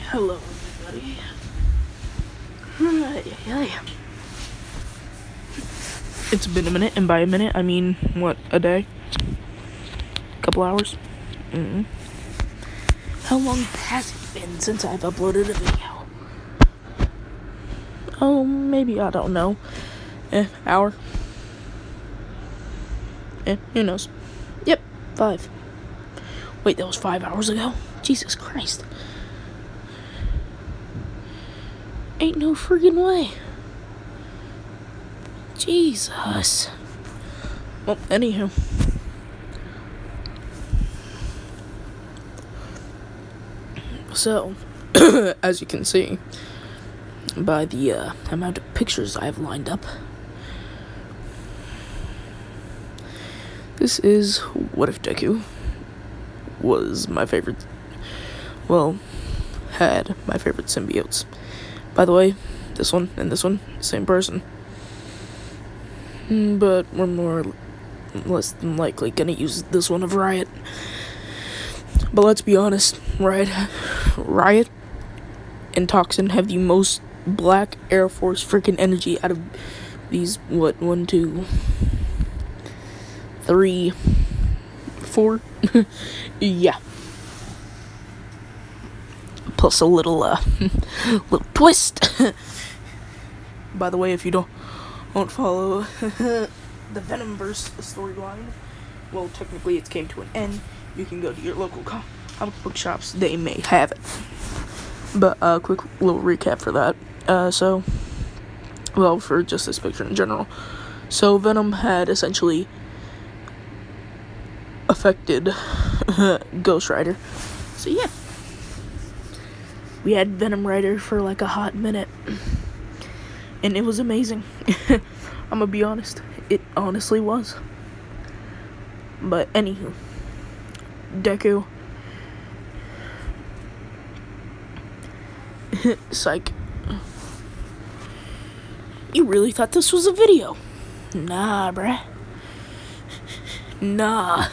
Hello, everybody. Right. It's been a minute, and by a minute, I mean, what, a day? A couple hours? How long has it been since I've uploaded a video? Oh, maybe, I don't know. Hour? Who knows? Yep, 5. Wait, that was 5 hours ago? Jesus Christ. Ain't no friggin' way. Jesus. Well, anywho. So, as you can see, by the amount of pictures I have lined up, this is What If Deku was my favorite, well, had my favorite symbiotes. By the way, this one and this one, same person. But we're less than likely gonna use this one of Riot. But let's be honest, Riot and Toxin have the most black Air Force freaking energy out of these, 1, 2, 3, 4? Yeah. Plus a little twist. By the way, if you don't follow the Venomverse storyline, well, technically it came to an end. You can go to your local comic book shops. They may have it. But quick little recap for that. For just this picture in general. So Venom had essentially affected Ghost Rider. So yeah. We had Venom Rider for like a hot minute. And it was amazing. I'm gonna be honest. It honestly was. But anywho. Deku. Psych. You really thought this was a video? Nah, bruh. Nah.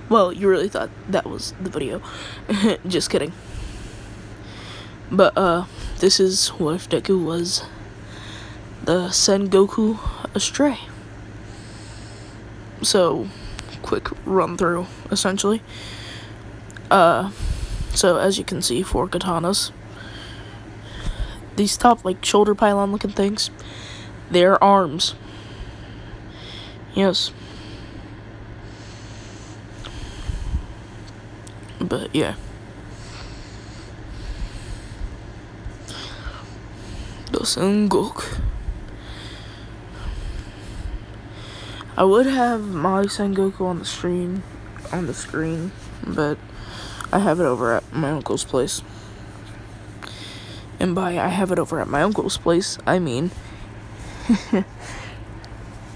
Well, you really thought that was the video. Just kidding. But, this is What If Deku was the Sengoku Astray. So, quick run through, essentially. So as you can see, 4 katanas. These top, shoulder pylon looking things, they're arms. Yes. But, yeah. The Sengoku. I would have my Sengoku on the screen, but I have it over at my uncle's place. And by I have it over at my uncle's place, I mean,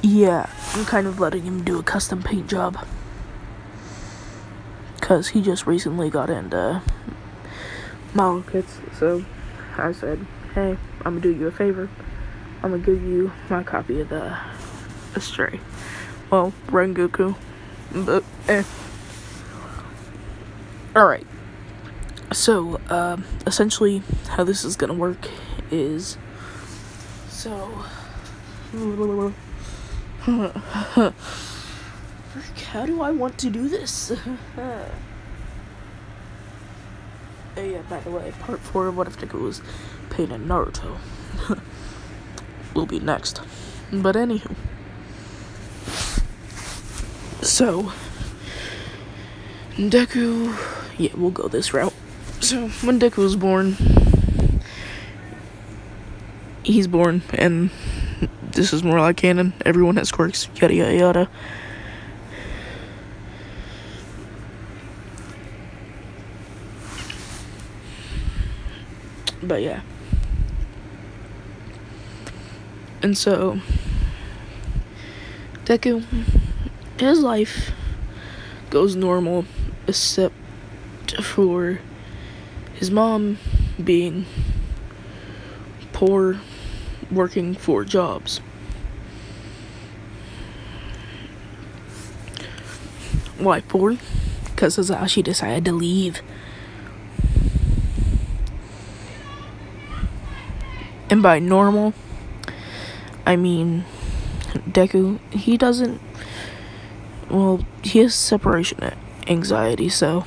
yeah, I'm kind of letting him do a custom paint job. Because he just recently got into model kits, so I said, hey, I'm gonna do you a favor. I'm gonna give you my copy of the Astray. Well, Rengoku, but Alright. So, essentially, how this is gonna work is, how do I want to do this? Oh yeah, by the way, part 4 of What If Deku was painted Naruto will be next. But anywho. So, Deku, yeah, we'll go this route. So, when Deku was born, he's born, and this is more like canon. Everyone has quirks, yada yada yada. But yeah. And so, Deku, his life goes normal, except for his mom being poor, working 4 jobs. Why poor? Because Sasaki decided to leave. And by normal, I mean Deku, he doesn't, well, he has separation anxiety, so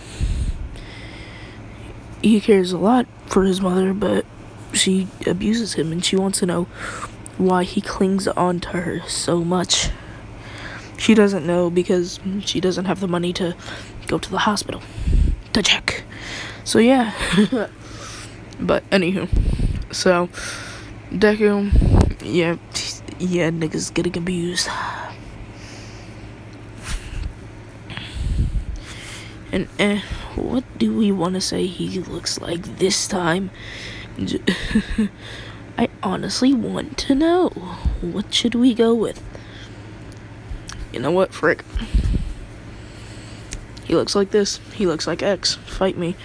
he cares a lot for his mother, but she abuses him, and she wants to know why he clings on to her so much. She doesn't know because she doesn't have the money to go to the hospital to check. So yeah. But anywho, so Deku, yeah, niggas getting abused. And what do we want to say he looks like this time? I honestly want to know. What should we go with? You know what, frick. He looks like this. He looks like X. Fight me.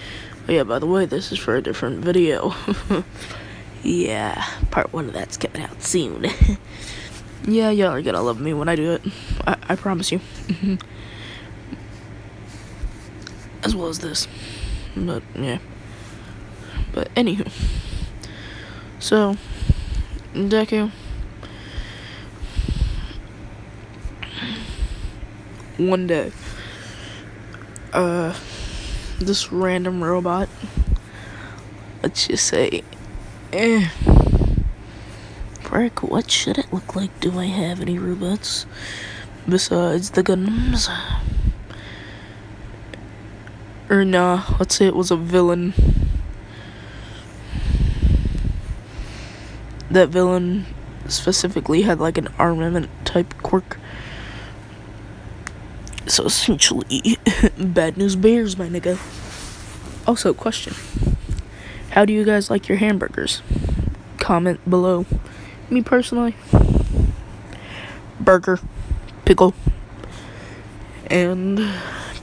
Oh yeah, by the way, this is for a different video. Yeah, part 1 of that's coming out soon. Yeah, y'all are gonna love me when I do it. I promise you. As well as this. But, yeah. But, anywho. So, Deku. One day, this random robot, let's just say, frick, what should it look like? Do I have any robots besides the Gundams? Or nah, let's say it was a villain. That villain specifically had like an armament type quirk. So essentially, bad news bears, my nigga. Also, question. How do you guys like your hamburgers? Comment below. Me personally, burger, pickle, and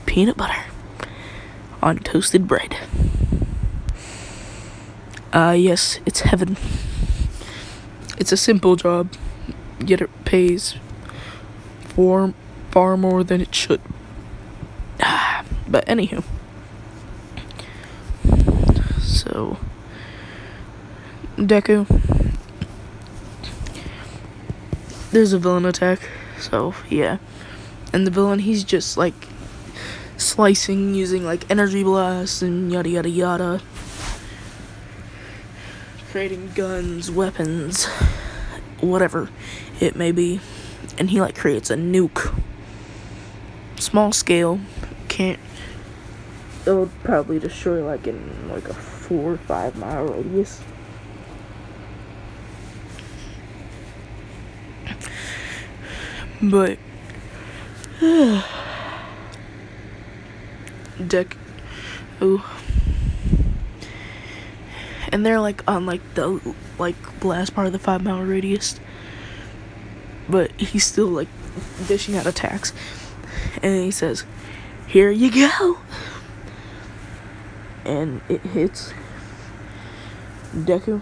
peanut butter on toasted bread. Yes, it's heaven. It's a simple job, yet it pays for far more than it should. But anywho, so Deku, there's a villain attack, so yeah, and the villain, he's just like slicing using like energy blasts and yada yada yada, creating guns, weapons, whatever it may be, and he like creates a nuke. Small scale, it'll probably destroy like in like a 4 or 5 mile radius. But and they're like on like the last part of the 5 mile radius, but he's still like dishing out attacks. And he says, "Here you go." And it hits Deku.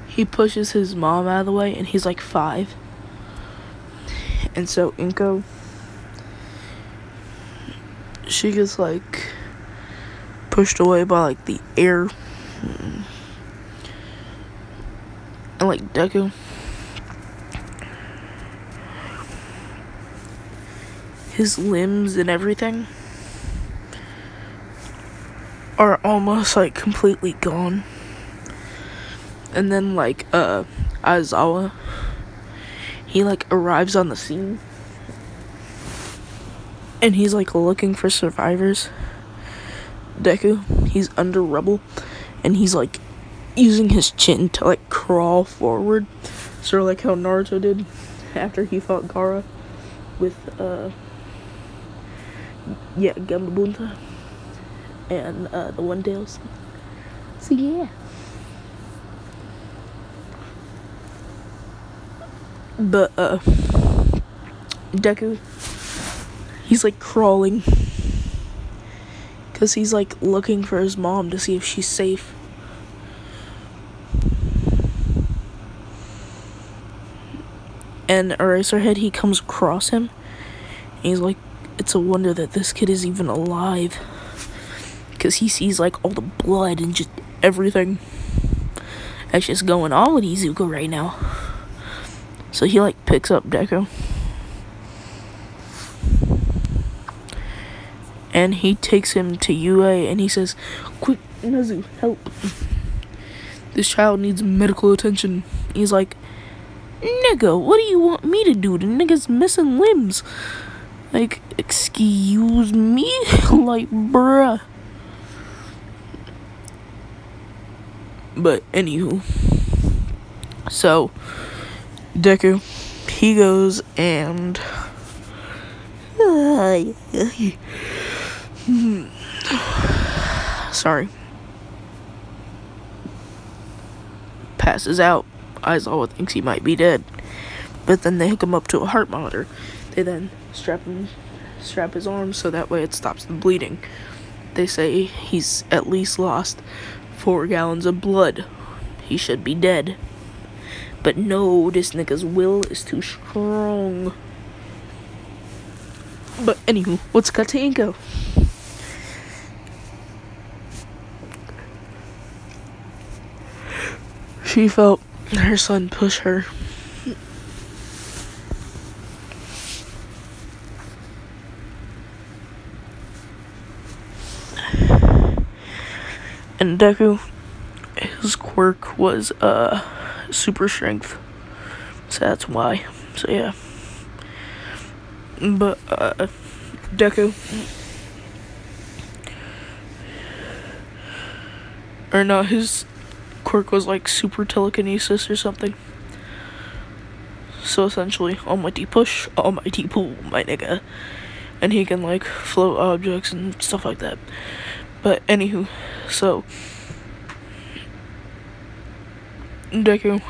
He pushes his mom out of the way, and he's like 5. And so Inko, she gets like pushed away by like the air. And like Deku, his limbs and everything are almost like completely gone. And then like Aizawa, he like arrives on the scene, and he's like looking for survivors. Deku, he's under rubble, and he's like using his chin to like crawl forward, sort of like how Naruto did after he fought Gaara with Gamabunta and the One Tails. So yeah. But Deku, he's like crawling because he's like looking for his mom to see if she's safe. And Eraserhead, he comes across him, and he's like, it's a wonder that this kid is even alive, because he sees like all the blood and just everything. that's just going on with Izuku right now. So he like picks up Deku. And he takes him to UA and he says, "Quick, Nezu, help. This child needs medical attention." He's like, "Nigga, what do you want me to do? The nigga's missing limbs." Like, excuse me? Like, bruh. But, anywho. So, Deku, he goes and... Sorry. Passes out. Aizawa thinks he might be dead. But then they hook him up to a heart monitor. They then strap his arms so that way it stops the bleeding. They say he's at least lost 4 gallons of blood. He should be dead. But no, this nigga's will is too strong. But anywho, let's cut to Inko. She felt her son push her. And Deku, his quirk was super strength. So that's why. So yeah. But Deku, or no, his quirk was like super telekinesis or something. So essentially, almighty push, almighty pull, my nigga. And he can like float objects and stuff like that. But anywho, so Deku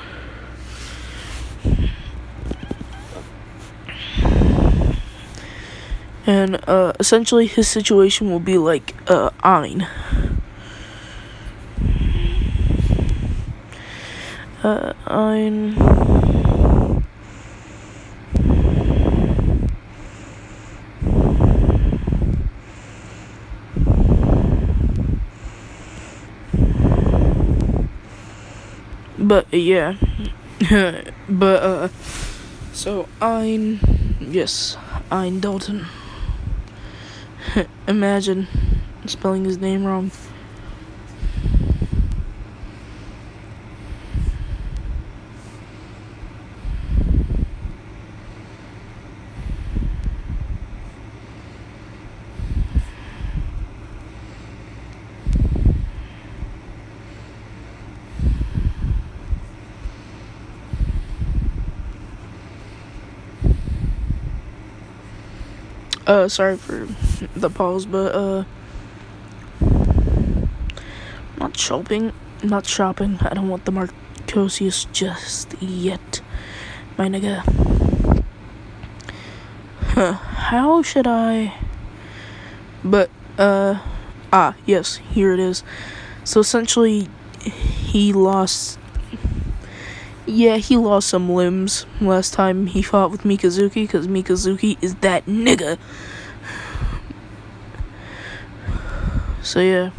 and essentially his situation will be like Ein. Ein. But yeah. But so Ein, yes, Ein Dalton. Imagine spelling his name wrong. Sorry for the pause, but, not shopping. I don't want the Marcosius just yet, my nigga. How should I... But, yes, here it is. So, essentially, he lost some limbs last time he fought with Mikazuki, because Mikazuki is that nigga. So, yeah.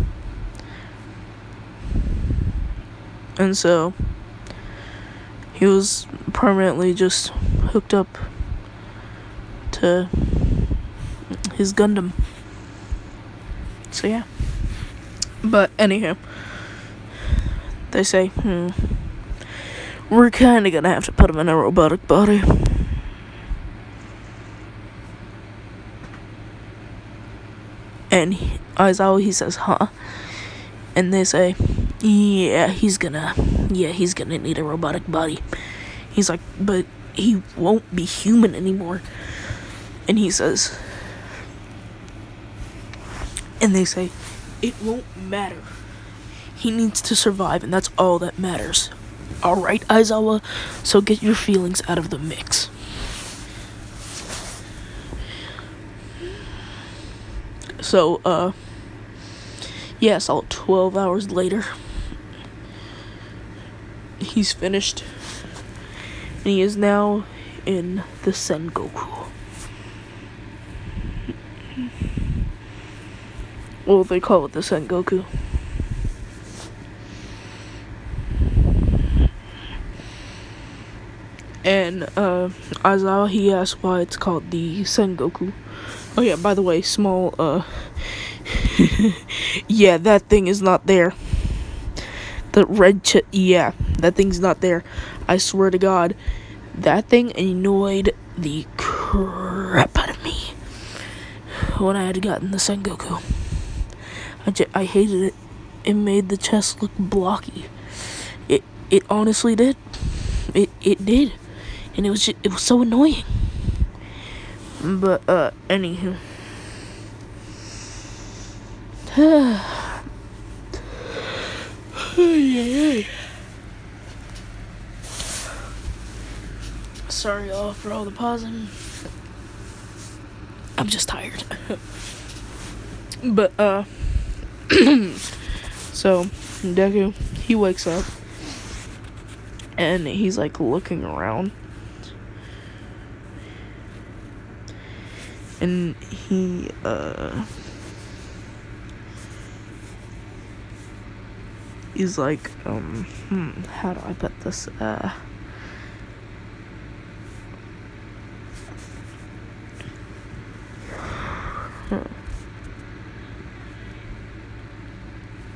And so, he was permanently just hooked up to his Gundam. So, yeah. But, anyhow, they say, we're kinda gonna have to put him in a robotic body. And Aizawa, he says, huh? And they say, yeah, he's gonna need a robotic body. He's like, but he won't be human anymore. And he says, and they say, it won't matter. He needs to survive, and that's all that matters. Alright, Aizawa, so get your feelings out of the mix. So, yes, all 12 hours later, he's finished, and he is now in the Sengoku. Well, they call it the Sengoku. And Aizawa, he asked why it's called the Sengoku. Oh yeah, by the way, small yeah, that thing is not there. The red chip, yeah, that thing's not there. I swear to God, that thing annoyed the crap out of me when I had gotten the Sengoku. I hated it. It made the chest look blocky. It honestly did. It did, and it was so annoying. But anywho. Sorry all for all the pausing. I'm just tired. But so Deku, he wakes up and he's like looking around, and he's like, how do I put this?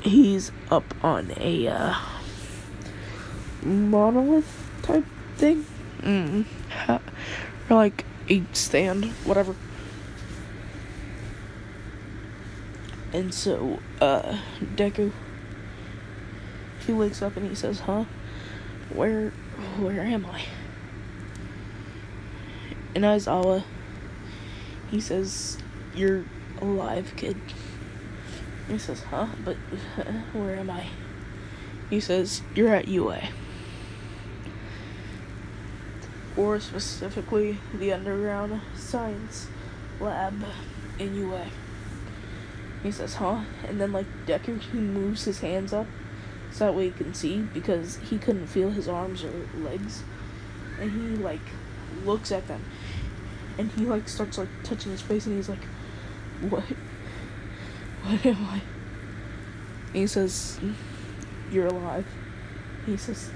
He's up on a monolith type thing, or like a stand, whatever. And so Deku, he wakes up and he says, "Huh? Where am I?" And Aizawa, he says, "You're alive, kid." He says, "Huh? But where am I?" He says, "You're at UA. Or specifically, the Underground Science Lab in UA. He says, "Huh?" And then, like, Deku, he moves his hands up so that way he can see, because he couldn't feel his arms or legs. And he, like, looks at them. And he, like, starts, like, touching his face, and he's like, "What? What am I?" And he says, "You're alive." He says,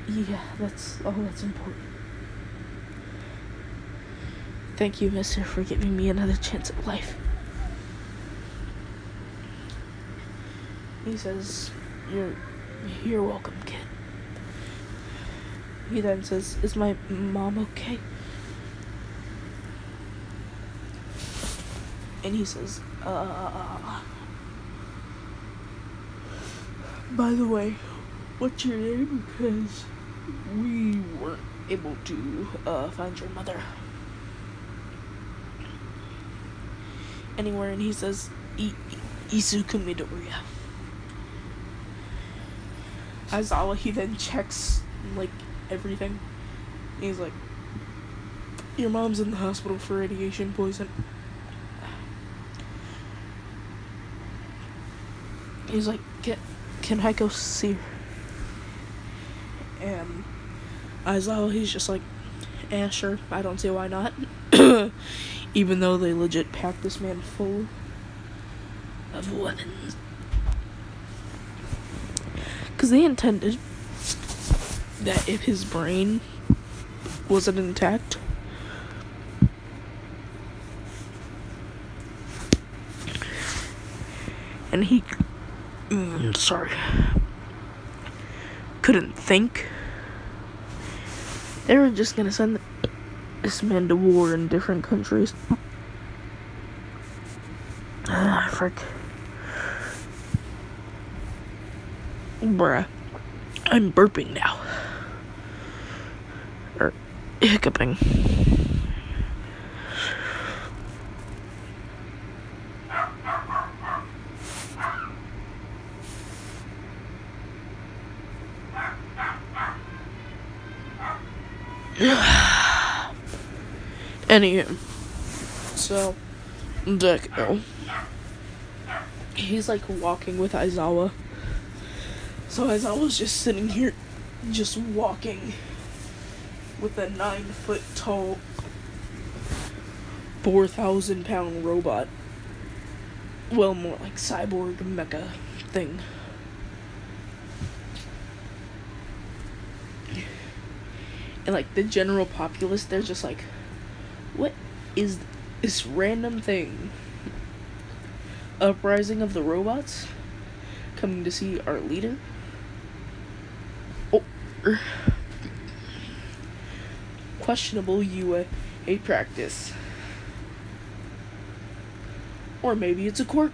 "Yeah, that's all that's important. Thank you, mister, for giving me another chance at life." He says, You're welcome, kid." He then says, "Is my mom okay?" And he says, "By the way, what's your name? Because we weren't able to find your mother anywhere." And he says, Izuku Midoriya." Aizawa, he then checks, like, everything. He's like, "Your mom's in the hospital for radiation poison." He's like, Can I go see her?" And Aizawa, he's just like, sure, I don't see why not." Even though they legit packed this man full of weapons. Because they intended that if his brain wasn't intact, and he couldn't think, they were just gonna send this man to war in different countries. Frick. Bruh. I'm burping now. Or hiccuping. Anywho, so Deku, he's like walking with Aizawa. So Aizawa's just sitting here, just walking with a 9-foot tall, 4,000-pound robot. Well, more like cyborg mecha thing. And like the general populace, they're just like, what is this random thing? Uprising of the robots? Coming to see our leader? Oh, questionable UA practice. Or maybe it's a quirk.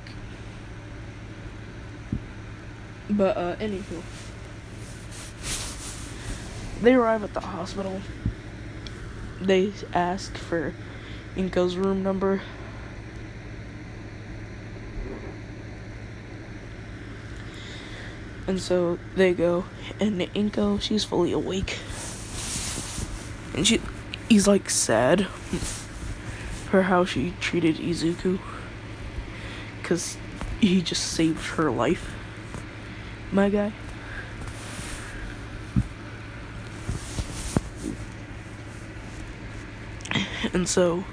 But, anywho. They arrive at the hospital. They ask for Inko's room number. And so they go, and Inko, she's fully awake. And he's like sad for how she treated Izuku. 'Cause he just saved her life. My guy. And so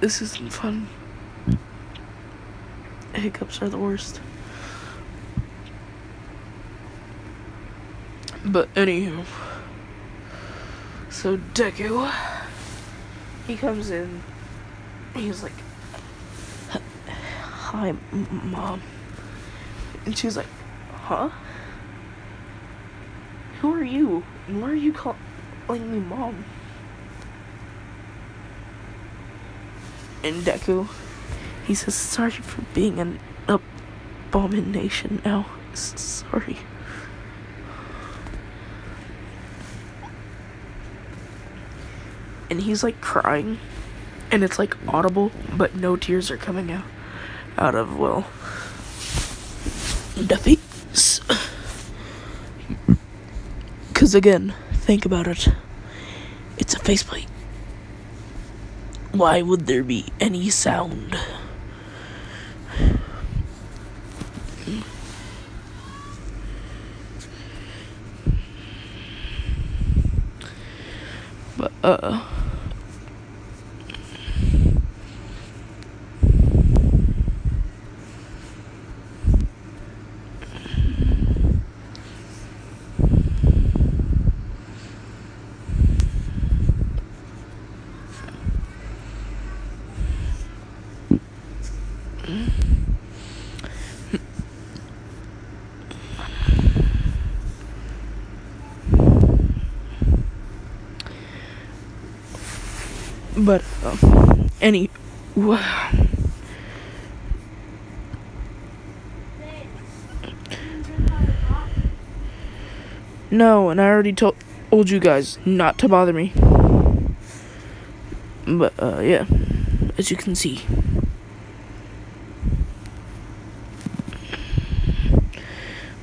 this isn't fun. Hiccups are the worst. But anywho, so Deku, he comes in, he's like, hi, Mom. And she's like, huh? Who are you? And why are you calling me Mom? And Deku, he says, sorry for being an abomination now. Sorry. And he's like crying, and it's like audible, but no tears are coming out of, well, the face. 'Cause again, think about it. It's a faceplate. Why would there be any sound? But, any, no, and I already told you guys not to bother me. But, yeah, as you can see.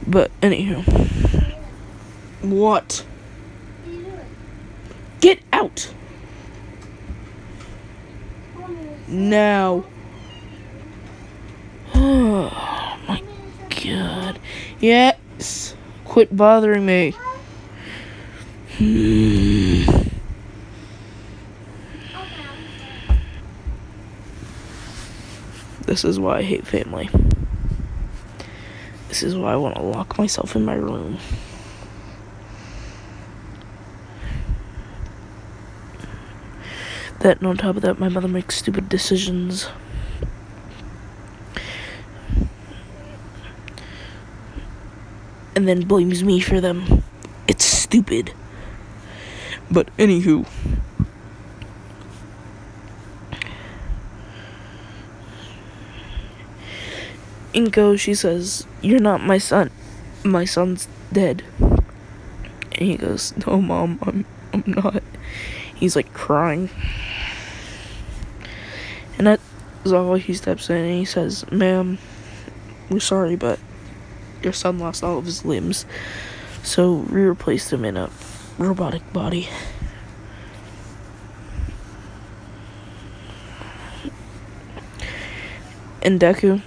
But, anywho. What? Get out! Now. Oh, my God. Yes! Quit bothering me. This is why I hate family. This is why I want to lock myself in my room. That, and on top of that, my mother makes stupid decisions. And then blames me for them. It's stupid. But anywho. Inko, she says, you're not my son. My son's dead. And he goes, no, Mom, I'm not. He's like crying. And that's all. He steps in and he says, ma'am, we're sorry, but your son lost all of his limbs. So we replaced him in a robotic body. And Deku,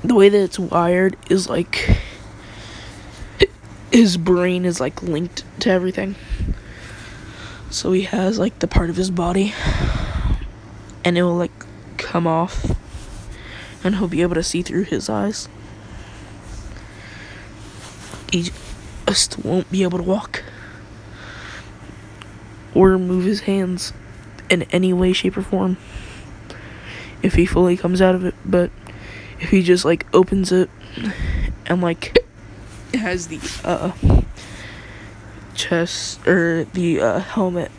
the way that it's wired is like his brain is like linked to everything. So he has like the part of his body and it will like come off, and he'll be able to see through his eyes. He just won't be able to walk or move his hands in any way, shape, or form if he fully comes out of it. But if he just like opens it and like has the chest or the helmet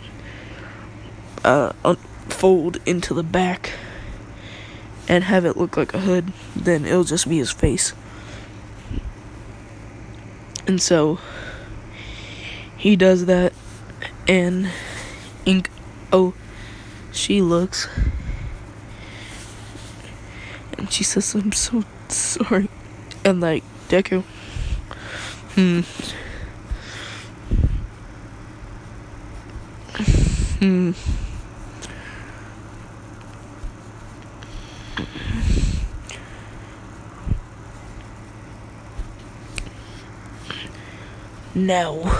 unfold into the back and have it look like a hood, then it'll just be his face. And so he does that, and she looks and she says, "I'm so sorry." And like, Deku, no.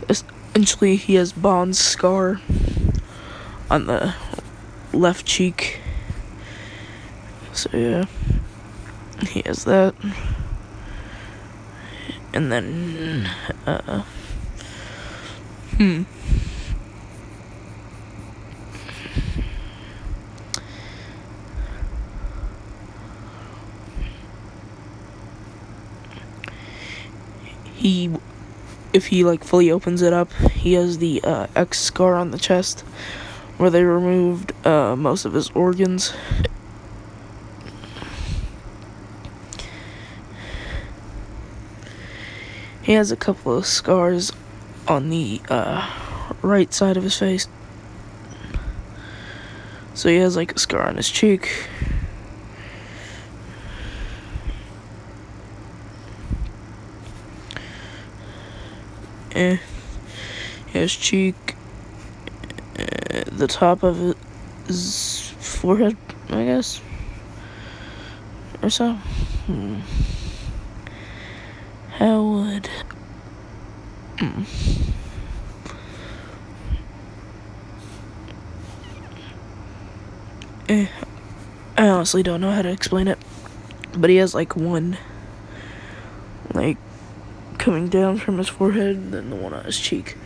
Essentially, he has Bond's scar on the left cheek. So yeah, he has that. And then, if he like fully opens it up, he has the X scar on the chest where they removed most of his organs. He has a couple of scars on the right side of his face. So he has like a scar on his cheek. His cheek, the top of his forehead, I guess, or so. How would I honestly don't know how to explain it, but he has like one like coming down from his forehead and then the one on his cheek.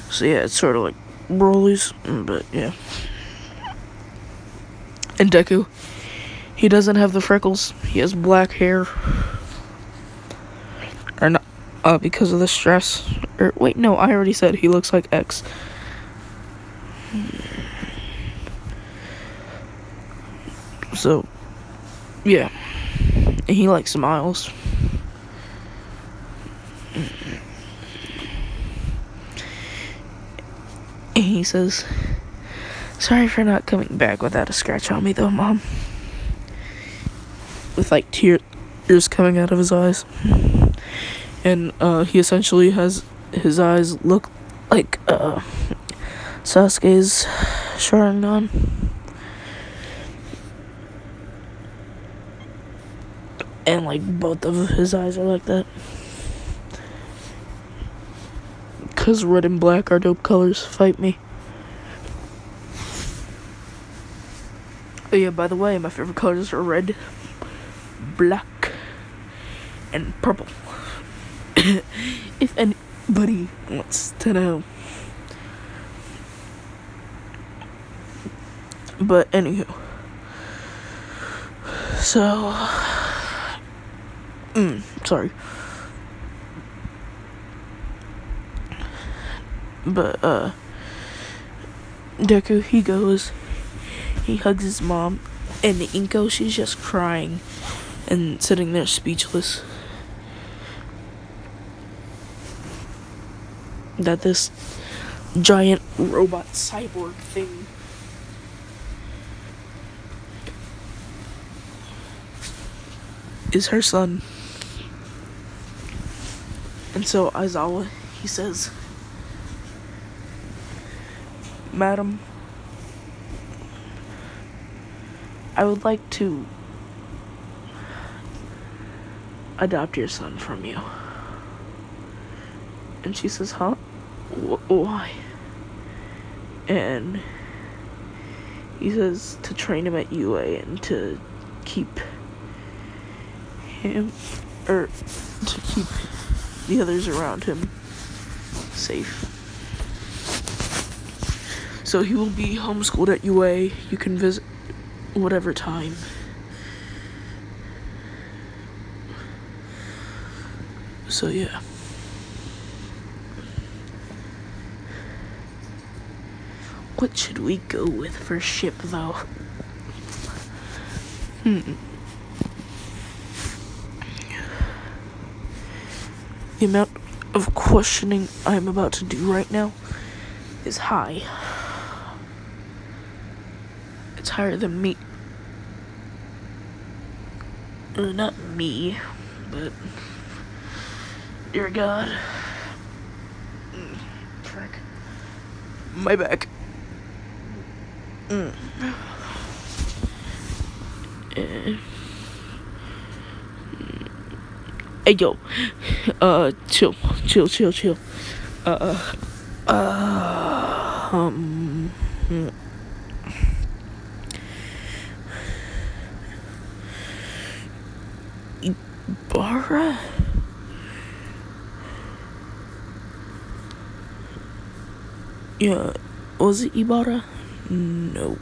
So yeah, it's sort of like Broly's, but yeah. And Deku, he doesn't have the freckles. He has black hair. Or not, because of the stress. Or wait, no, I already said he looks like X. So, yeah. And he like smiles. And he says, "Sorry for not coming back without a scratch on me though, Mom." With like tears coming out of his eyes. And he essentially has his eyes look like Sasuke's Sharingan. And like both of his eyes are like that. Cause red and black are dope colors. Fight me. Oh yeah, by the way, my favorite colors are red, black, and purple. If anybody wants to know. But anywho. So sorry. But Deku, he hugs his mom, and Inko, she's just crying and sitting there speechless. That this giant robot cyborg thing is her son. And so Aizawa, he says, "Madam, I would like to adopt your son from you." And she says, "Huh?" why? And he says to train him at UA and to keep him, or to keep the others around him safe. So he will be homeschooled at UA. You can visit whatever time. So yeah. What should we go with for ship though? The amount of questioning I'm about to do right now is high. It's higher than me. Not me, but dear God. Frick. My back. Hey yo, chill. Ibarra? Yeah, was it Ibarra? No.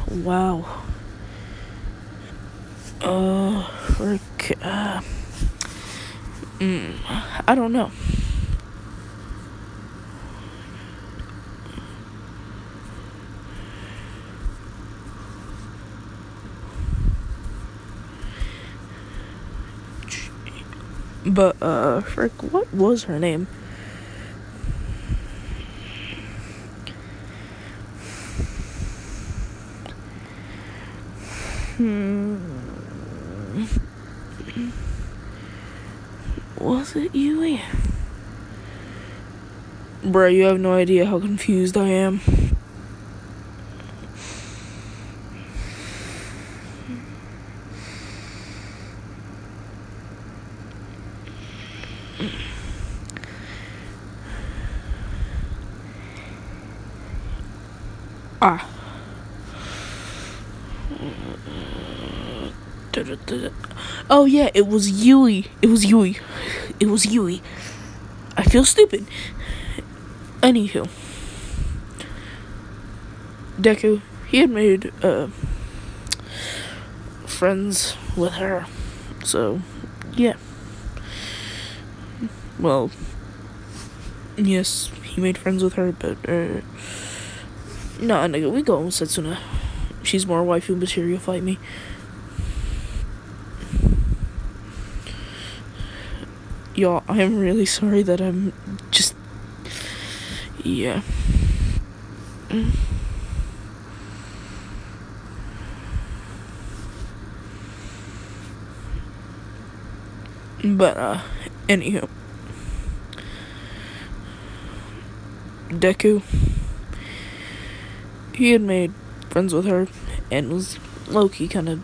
Wow. Frick. I don't know. But, frick, what was her name? Was it Yui? Bruh, you have no idea how confused I am. Oh yeah, it was Yui. I feel stupid. Anywho, Deku, he had made friends with her, so yeah. Well, yes, he made friends with her, but nah, nigga, we go with Setsuna. She's more waifu material, fight me. Y'all, I'm really sorry that I'm just... yeah. But, anywho. Deku, he had made friends with her and was low-key kind of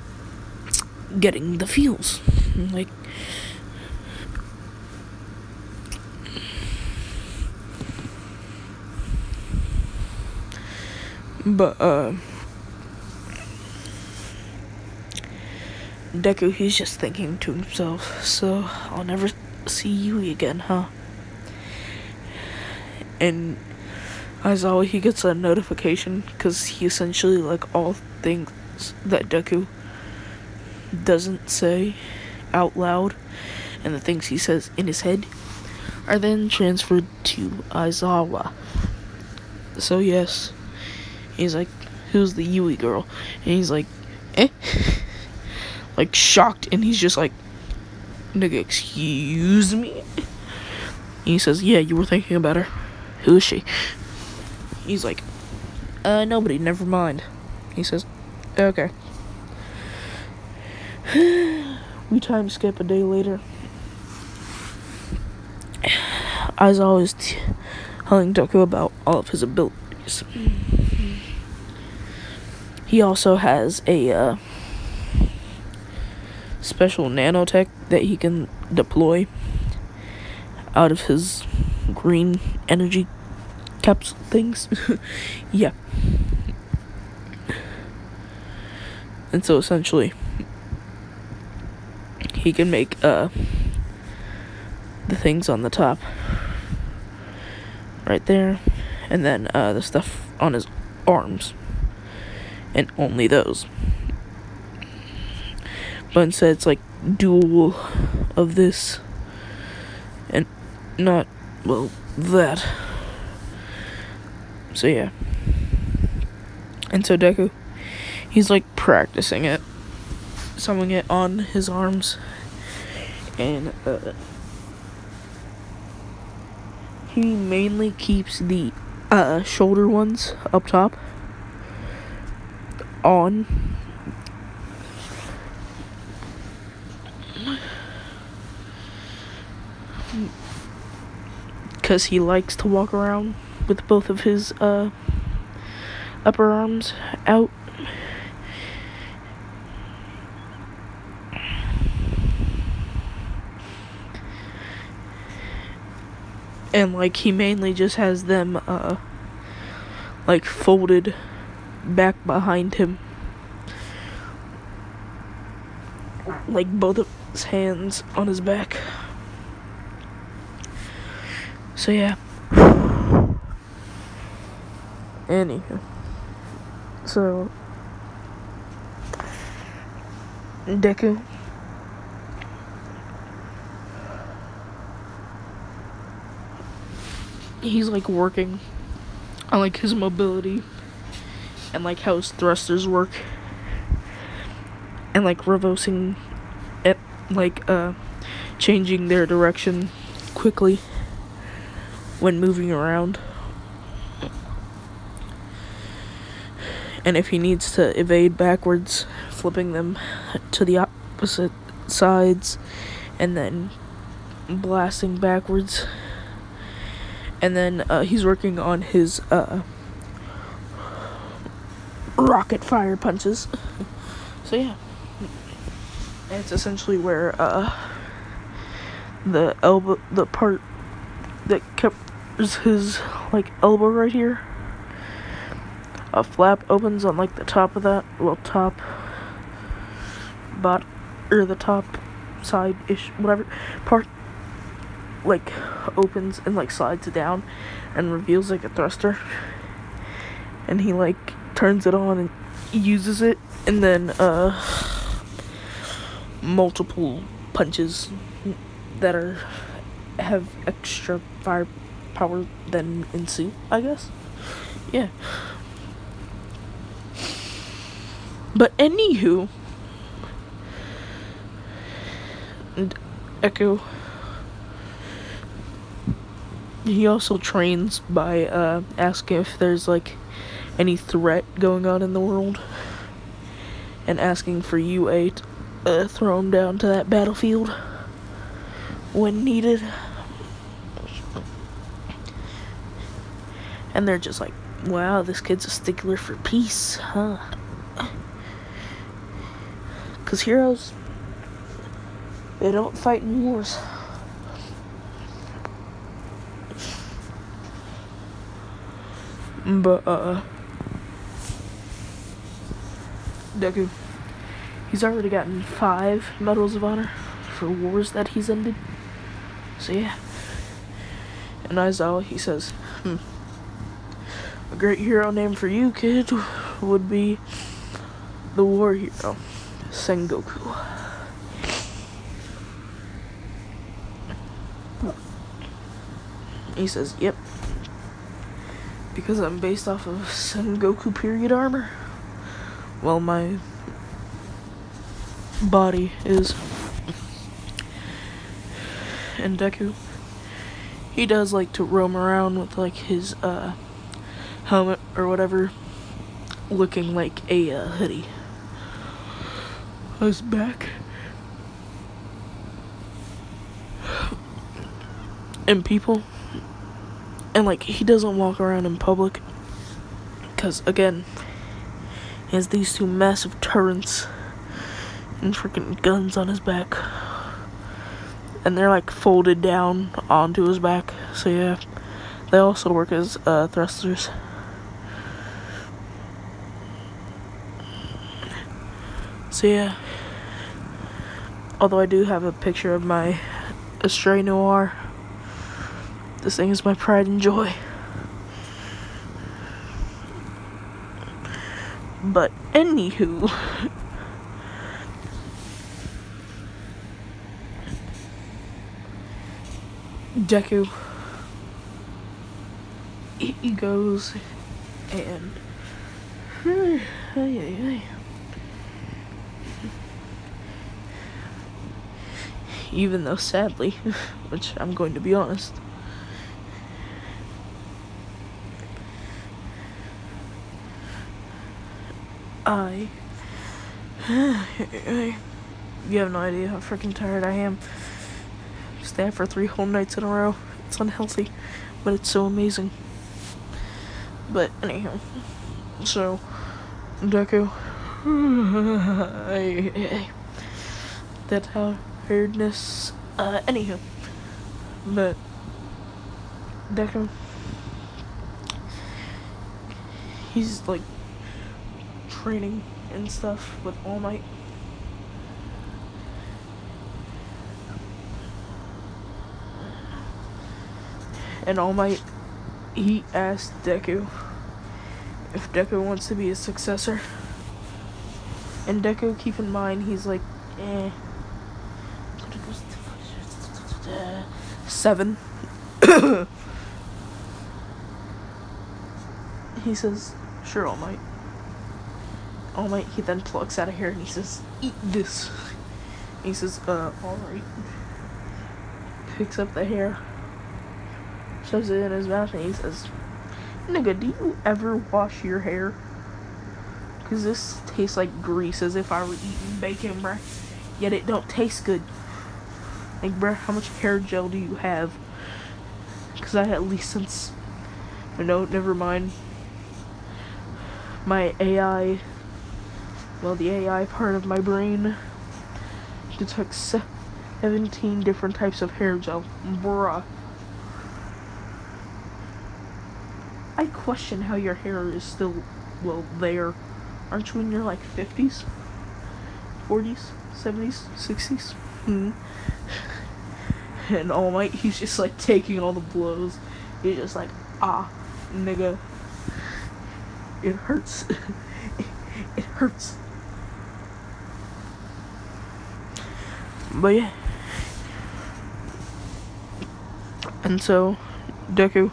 getting the feels. Like... But, Deku, he's just thinking to himself, so I'll never see Yui again, huh? And Aizawa, he gets a notification, because he essentially, like, all things that Deku doesn't say out loud, and the things he says in his head, are then transferred to Aizawa. So, yes. He's like, who's the Yui girl? And he's like, eh? Like, shocked, and he's just like, nigga, excuse me? And he says, yeah, you were thinking about her. Who is she? He's like, nobody, never mind. He says, okay. We time skip a day later. Aizawa is telling Deku about all of his abilities. he also has a special nanotech that he can deploy out of his green energy capsule things. Yeah. And so essentially, he can make the things on the top right there, and then the stuff on his arms, and only those. But instead it's like dual of this and not, well, that. So yeah. And so Deku, he's like practicing it, sewing it on his arms, and he mainly keeps the shoulder ones up top on, because he likes to walk around with both of his upper arms out. And like he mainly just has them like folded back behind him, like both of his hands on his back. So yeah. Anywho, so Deku, he's like working on like his mobility and like how his thrusters work, and like reversing it, like changing their direction quickly when moving around. And if he needs to evade backwards, flipping them to the opposite sides and then blasting backwards. And then he's working on his rocket fire punches. So yeah. And it's essentially where the elbow, the part that covers his like elbow right here, a flap opens on like the top of that, well, top, or the top side-ish, whatever part, like opens and like slides down and reveals like a thruster, and he like turns it on and uses it, and then multiple punches that have extra firepower than ensue, I guess. Yeah. But anywho, Echo, he also trains by asking if there's like any threat going on in the world, and asking for UA to throw him down to that battlefield when needed. And they're just like, wow, this kid's a stickler for peace, huh? Because heroes, they don't fight in wars. But, Deku, he's already gotten 5 Medals of Honor for wars that he's ended. So, yeah. And Aizawa, he says, a great hero name for you, kid, would be the war hero, Sengoku. He says, yep. Because I'm based off of Sengoku period armor. Well, my body is. And Deku, he does like to roam around with like his helmet or whatever, looking like a hoodie on his back. And people, and like he doesn't walk around in public because again, He has these two massive turrets and freaking guns on his back. And they're like folded down onto his back. So yeah, they also work as thrusters. So yeah, although I do have a picture of my Astray Noir, this thing is my pride and joy. But anywho, Deku, he goes and even though sadly, which I'm going to be honest, you have no idea how freaking tired I am. Stay for 3 whole nights in a row. It's unhealthy, but it's so amazing. But anyhow, so Deku, that tiredness. Anywho, but Deku, he's like training and stuff with All Might. And All Might, he asked Deku if Deku wants to be his successor. And Deku, keep in mind, he's like, 7. He says, sure, All Might. All Might, he then plucks out of here and he says, eat this. He says, alright. Picks up the hair, shoves it in his mouth, and he says, nigga, do you ever wash your hair? Cause this tastes like grease, as if I were eating bacon, bruh. Yet it don't taste good. Like, bruh, how much hair gel do you have? Cause I at least since, no, never mind. My AI, well, the AI part of my brain detects 17 different types of hair gel. Bruh. I question how your hair is still, well, there. Aren't you in your, like, 50s? 40s? 70s? 60s? And All Might, he's just, like, taking all the blows. He's just like, ah, nigga. It hurts. It hurts. But yeah. And so, Deku,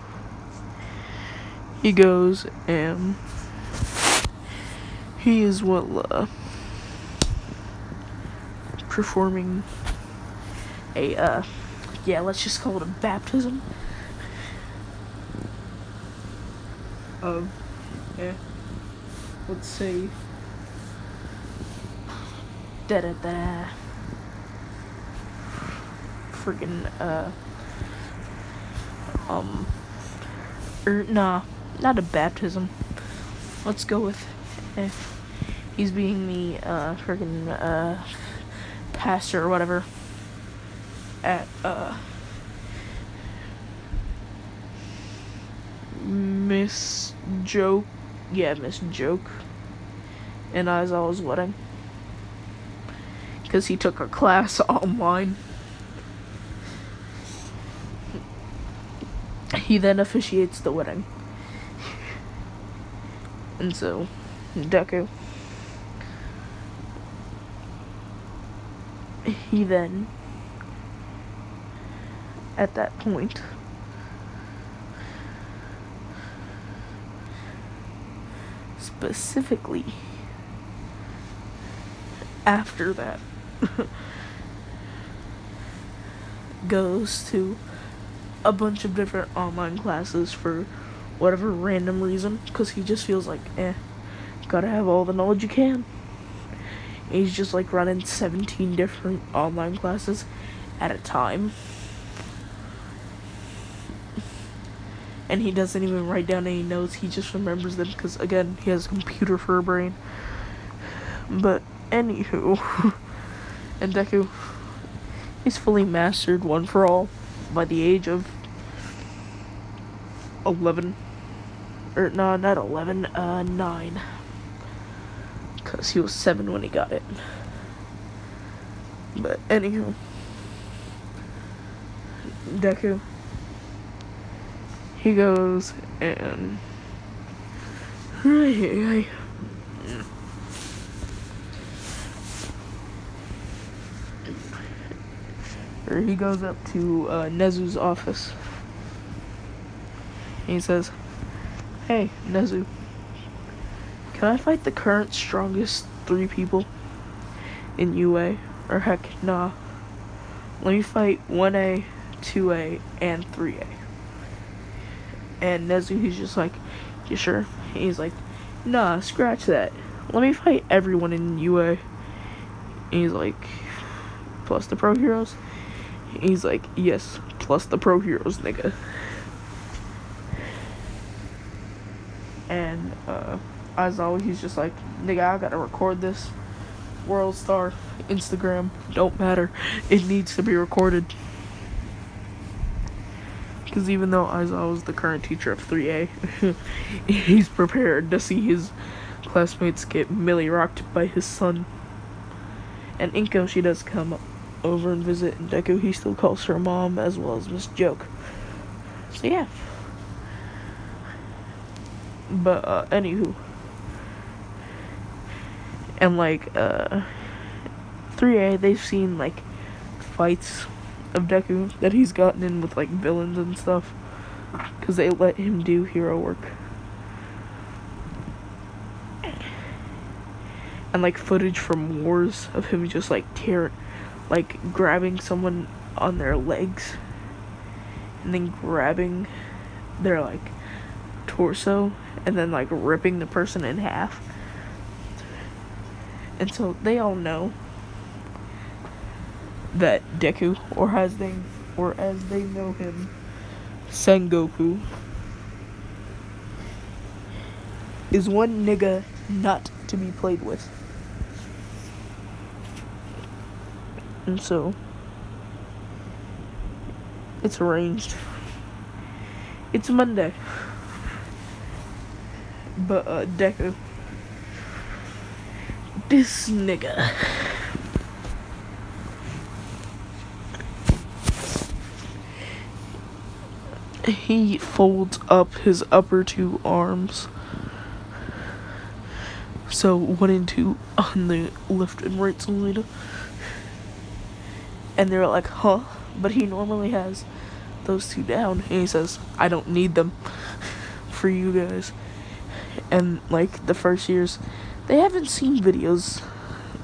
he goes and he is performing a yeah, let's just call it a baptism of, yeah, let's say freaking nah, not a baptism. Let's go with he's being the freaking pastor or whatever at Miss Joke and Aizawa's wedding, because he took a class online. He then officiates the wedding. And so, Deku, he then, at that point, specifically after that, goes to a bunch of different online classes for whatever random reason, because he just feels like, gotta have all the knowledge you can. And he's just like running 17 different online classes at a time. and he doesn't even write down any notes. He just remembers them because, again, he has a computer for a brain. But anywho, and Deku, he's fully mastered One for All by the age of 11. Or no, not 11, 9. Because he was 7 when he got it. But anywho, Deku, he goes and or he goes up to Nezu's office. And he says, "Hey, Nezu, can I fight the current strongest 3 people in UA? Or heck, nah. Let me fight 1A, 2A, and 3A. And Nezu, he's just like, you sure? And he's like, nah, scratch that. Let me fight everyone in UA. And he's like, plus the pro heroes? And he's like, yes, plus the pro heroes, nigga. And, as always, he's just like, nigga, I gotta record this. World Star, Instagram, don't matter. It needs to be recorded. Because even though Aizawa was the current teacher of 3A, he's prepared to see his classmates get milly rocked by his son. And Inko, she does come over and visit, and Deku, he still calls her mom as well as Miss Joke. So yeah. But, anywho. And, like, 3A, they've seen, like, fights of Deku that he's gotten in with, like, villains and stuff. Because they let him do hero work. And, like, footage from wars of him just, like, grabbing someone on their legs. And then grabbing their, like, torso. And then, like, ripping the person in half. And so they all know that Deku, or as they know him, Sengoku, is one nigga not to be played with. And so it's arranged. It's Monday. But Deku, this nigga, he folds up his upper 2 arms, so 1 and 2 on the left and right side, and they're like, huh? But he normally has those 2 down, and he says, I don't need them for you guys. And like the first years, they haven't seen videos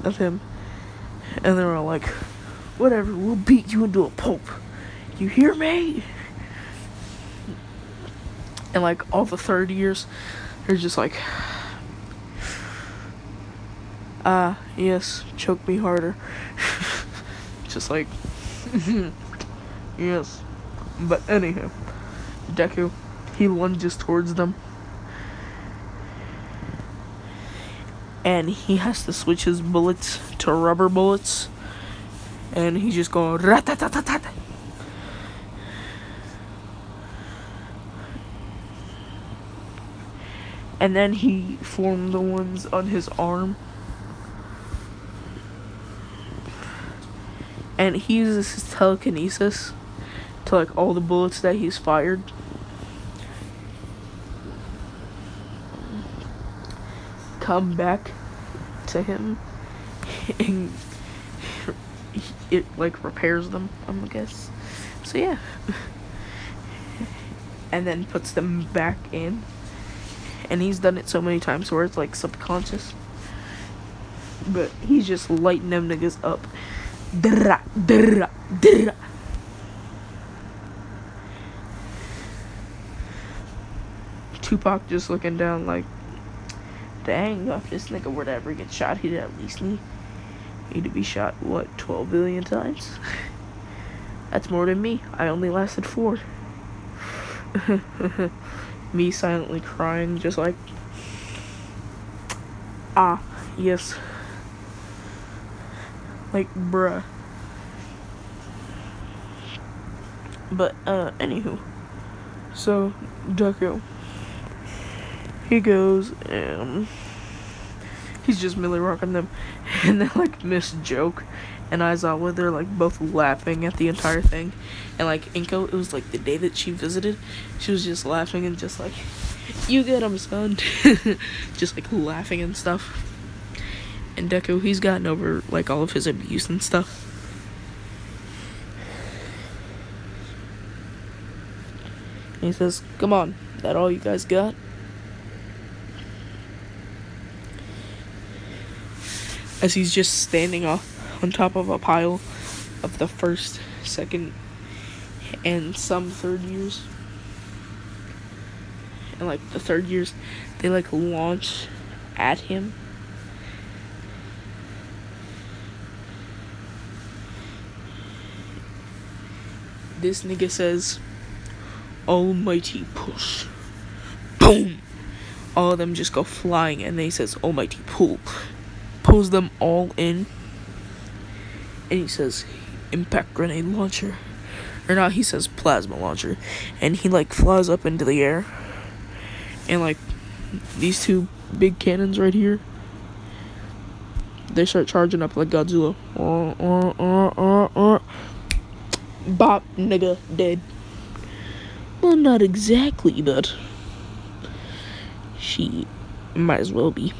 of him, and they were like, whatever, we'll beat you into a pulp. You hear me? And like all the third years, they're just like, yes, choke me harder. Just like, yes. But anyhow, Deku, he lunges towards them. And he has to switch his bullets to rubber bullets. And he's just going rat-tat-tat-tat. And then he formed the ones on his arm. And he uses his telekinesis to like all the bullets that he's fired. Come back to him, and it like repairs them, I guess. So yeah, and then puts them back in, and he's done it so many times where it's like subconscious. But he's just lighting them niggas up. Dra, dra, dra. Tupac just looking down like, dang, if this nigga were to ever get shot, he'd at least need to be shot, what, 12 billion times? That's more than me. I only lasted 4. Me silently crying, just like, ah, yes. Like, bruh. But, anywho. So, Deku, he goes, and he's just Millie rocking them. And then, like, Miss Joke and Aizawa, they're, like, both laughing at the entire thing. And, like, Inko, it was, like, the day that she visited, she was just laughing and just, like, you get him, son. Just, like, laughing and stuff. And Deku, he's gotten over, like, all of his abuse and stuff. And he says, come on, that all you guys got? As he's just standing on top of a pile of the first, second, and some third years. And, like, the third years, they, like, launch at him. This nigga says, almighty push. Boom! All of them just go flying, and then he says, almighty pull. Pulls them all in. And he says, impact grenade launcher. Or not, he says plasma launcher. And he, like, flies up into the air. And, like, these two big cannons right here, they start charging up like Godzilla. Bop, nigga, dead. Well, not exactly, but she might as well be.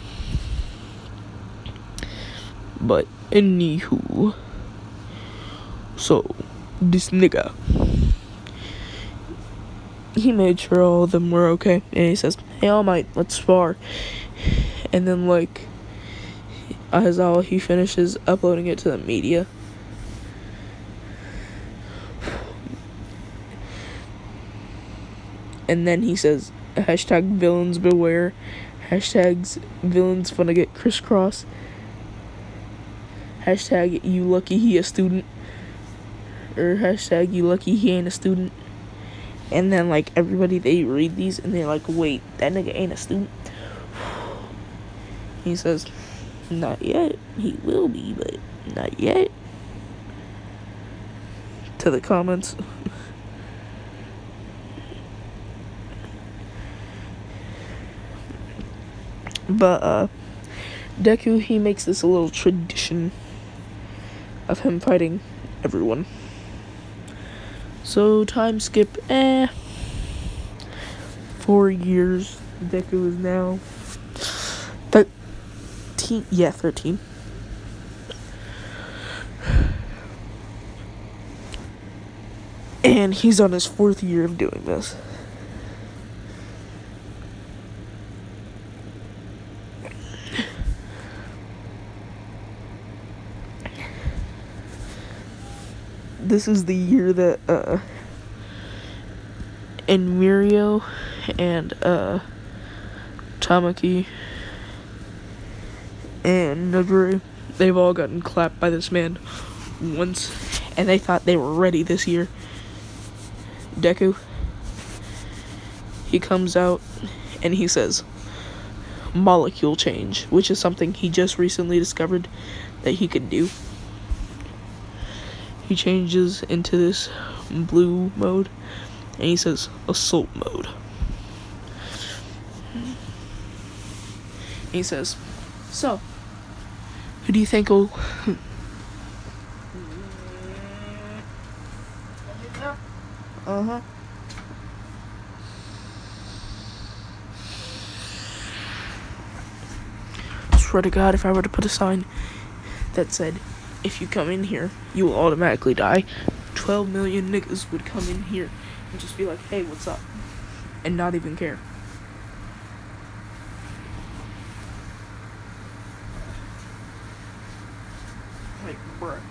But anywho, so this nigga, he made sure all of them were okay, and he says, hey, All Might, let's spar. And then, like, Aizawa, he finishes uploading it to the media. And then he says, hashtag villains beware, hashtags villains finna get crisscross, hashtag you lucky he a student, or hashtag you lucky he ain't a student. And then, like, everybody, they read these and they're like, wait, that nigga ain't a student? He says, not yet. He will be, but not yet. To the comments. But, Deku, he makes this a little tradition of him fighting everyone. So, time skip, 4 years. Deku is now 13. Yeah, 13. And he's on his 4th year of doing this. This is the year that, Mirio and, Tamaki and Nagure, they've all gotten clapped by this man once, and they thought they were ready this year. Deku, he comes out, and he says, molecule change, which is something he just recently discovered that he could do. He changes into this blue mode, and he says, assault mode. And he says, so, who do you think will... Uh-huh. I swear to God, if I were to put a sign that said, if you come in here, you will automatically die, 12 million niggas would come in here and just be like, hey, what's up? And not even care. Like, bruh.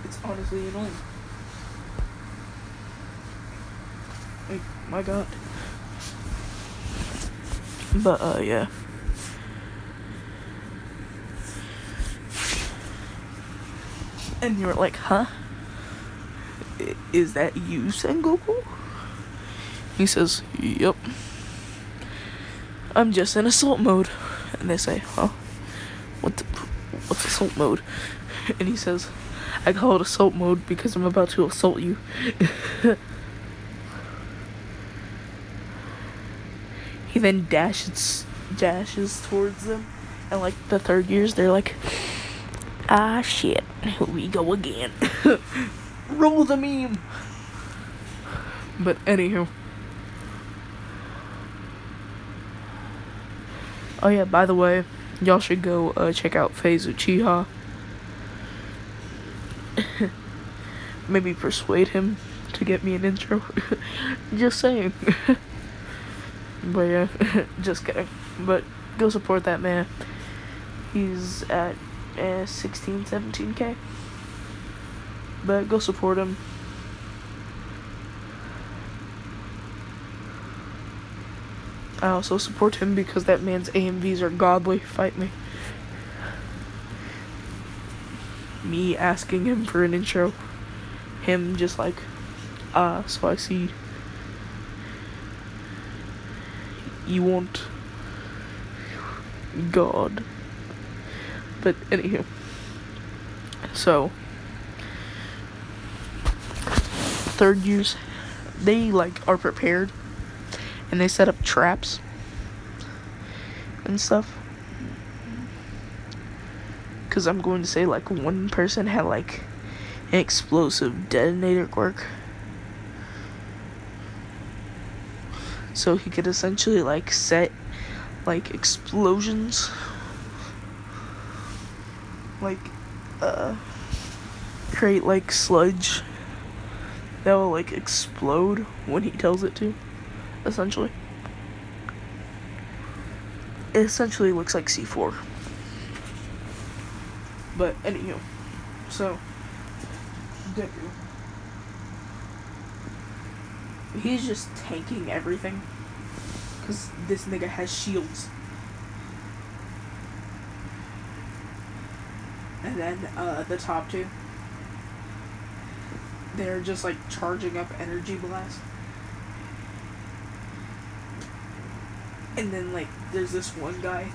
It's honestly annoying. Like, my God. But, yeah. And you were like, huh? is that you, Sengoku? He says, yup. I'm just in assault mode. And they say, huh? What's assault mode? And he says, I call it assault mode because I'm about to assault you. He then dashes towards them. And like the third years, they're like, ah shit, here we go again. Roll the meme. But anywho. Oh yeah, by the way, y'all should go check out Phase Uchiha. Maybe persuade him to get me an intro. Just saying. But yeah, just kidding. But go support that man. He's at 16, 17K. But go support him. I also support him because that man's AMVs are godly. Fight me. Me asking him for an intro. Him just like, so I see you want God. But anywho. So third years, they like are prepared. And they set up traps and stuff. Because I'm going to say, like, one person had, like, an explosive detonator quirk. So he could essentially, like, set, like, explosions. Like, create, like, sludge that will, like, explode when he tells it to. Essentially. It essentially looks like C4. But anywho, so Deku, he's just tanking everything because this nigga has shields. And then the top two, they're just like charging up energy blast. And then, like, there's this one guy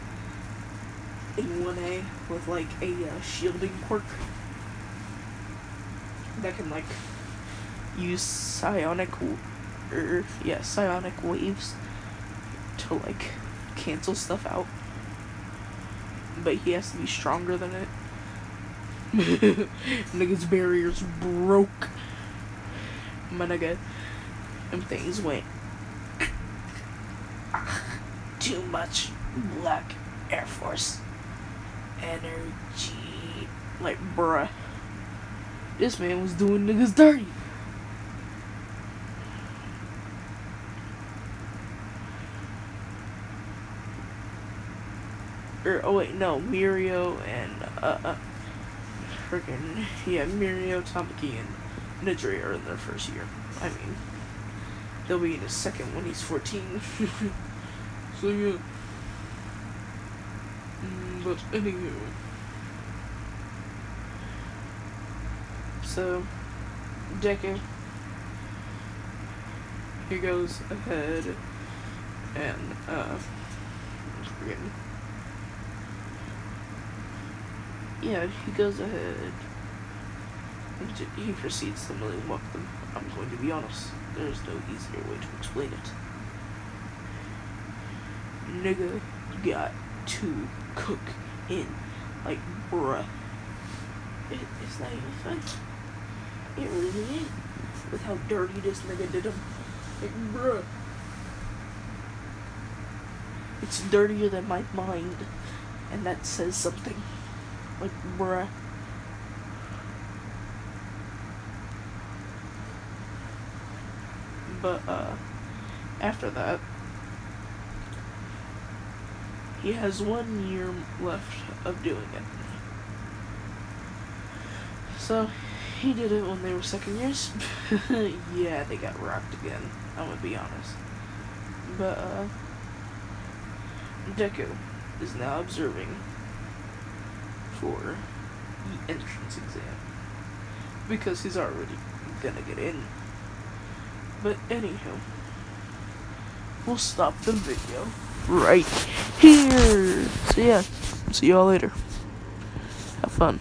in 1A with, like, a shielding quirk that can, like, use psionic waves to, like, cancel stuff out. But he has to be stronger than it. Nigga's barriers broke. My nigga, them things went too much Black Air Force energy. Like, bruh. This man was doing niggas dirty. Oh wait, no, Mirio and, Mirio, Tamaki, and Nidri are in their first year. I mean, they'll be in his second when he's 14. So yeah. But anywho. So, Deku, he goes ahead and, yeah, he goes ahead and he proceeds to really walk them. I'm going to be honest, there's no easier way to explain it. Nigga got to cook in, like, bruh. It's not even funny. It really ain't. With how dirty this nigga did him. Like, bruh. It's dirtier than my mind. And that says something. Like, bruh. But, after that, he has 1 year left of doing it. So, he did it when they were second years. Yeah, they got rocked again. I'm gonna be honest. But, Deku is now observing for the entrance exam. Because he's already gonna get in. But anywho, we'll stop the video right here. So yeah, see y'all later. Have fun.